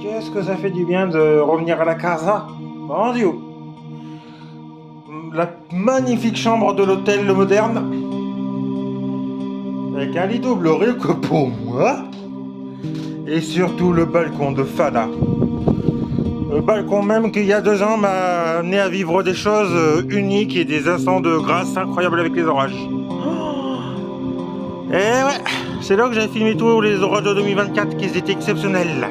Qu'est-ce que ça fait du bien de revenir à la casa. Mon Dieu. La magnifique chambre de l'hôtel Le Moderne. Avec un lit double rien que pour moi. Et surtout le balcon de Fada. Le balcon même qu'il y a 2 ans m'a amené à vivre des choses uniques et des instants de grâce incroyables avec les orages. Et ouais, c'est là que j'ai filmé tous les orages de 2024 qui étaient exceptionnels.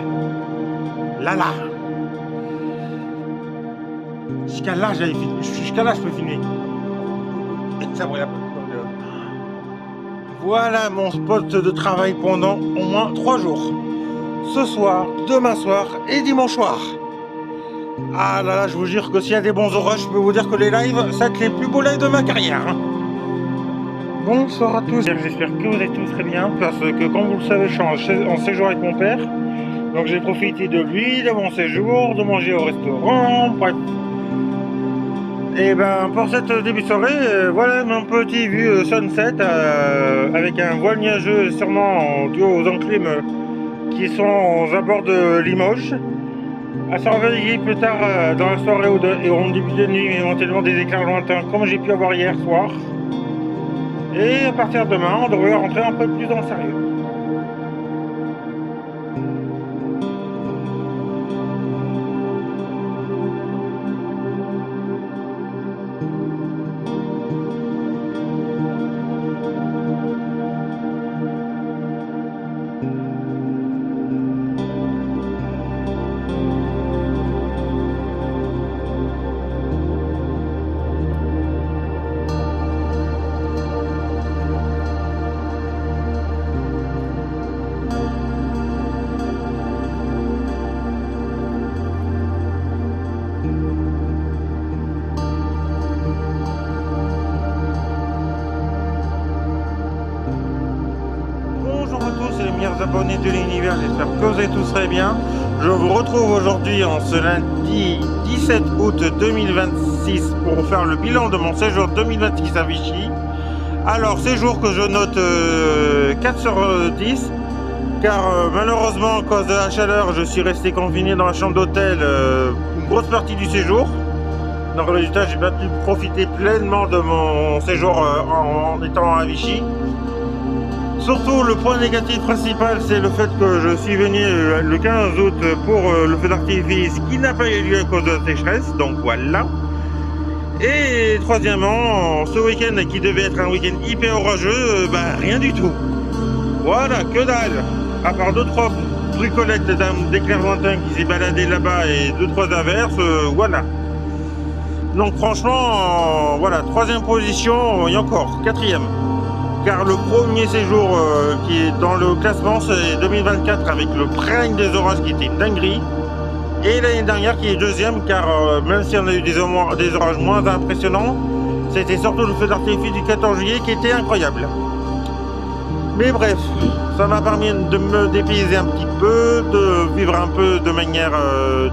Là. Jusqu'à là, je peux filmer. Ça brûle un peu. Voilà mon spot de travail pendant au moins 3 jours. Ce soir, demain soir et dimanche soir. Ah là là, je vous jure que s'il y a des bons orages, je peux vous dire que les lives, ça va être les plus beaux lives de ma carrière. Bonsoir à tous, j'espère que vous êtes tous très bien, parce que comme vous le savez, je suis en séjour avec mon père. Donc j'ai profité de lui, de mon séjour, de manger au restaurant, bref. Et ben pour cette début de soirée, voilà mon petit vue sunset avec un voile nuageux sûrement dû aux enclumes qui sont aux abords de Limoges. À surveiller plus tard dans la soirée et en début de nuit, éventuellement des éclairs lointains comme j'ai pu avoir hier soir. Et à partir de demain, on devrait rentrer un peu plus dans le sérieux. Abonnés de l'univers, j'espère que vous allez tous très bien. Je vous retrouve aujourd'hui en ce lundi 17 août 2026 pour faire le bilan de mon séjour 2026 à Vichy. Alors séjour que je note 4 sur 10 car malheureusement à cause de la chaleur je suis resté confiné dans la chambre d'hôtel une grosse partie du séjour. Donc le résultat, j'ai pas pu profiter pleinement de mon séjour en étant à Vichy. Surtout, le point négatif principal, c'est le fait que je suis venu le 15 août pour le feu d'artifice qui n'a pas eu lieu à cause de la sécheresse, donc voilà. Et troisièmement, ce week-end qui devait être un week-end hyper orageux, rien du tout. Voilà, que dalle. À part 2-3 bricolettes d'éclairs lointains qui s'est baladé là-bas et 2-3 averses, voilà. Donc franchement, voilà, 3e position et encore 4e. Car le premier séjour qui est dans le classement, c'est 2024 avec le prime des orages qui était une dinguerie. Et l'année dernière qui est 2e, car même si on a eu des orages moins impressionnants, c'était surtout le feu d'artifice du 14 juillet qui était incroyable. Mais bref, ça m'a permis de me dépayser un petit peu, de vivre un peu de manière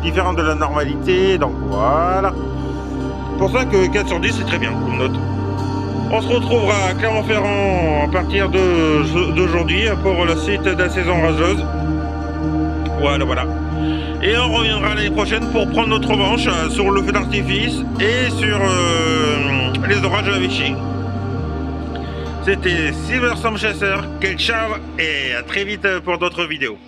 différente de la normalité, donc voilà. C'est pour ça que 4 sur 10 c'est très bien comme note. On se retrouvera à Clermont-Ferrand à partir d'aujourd'hui pour la suite de la saison orageuse. Voilà. Et on reviendra l'année prochaine pour prendre notre revanche sur le feu d'artifice et sur les orages à Vichy. C'était Silver Sam Chasseur, quel ciao et à très vite pour d'autres vidéos.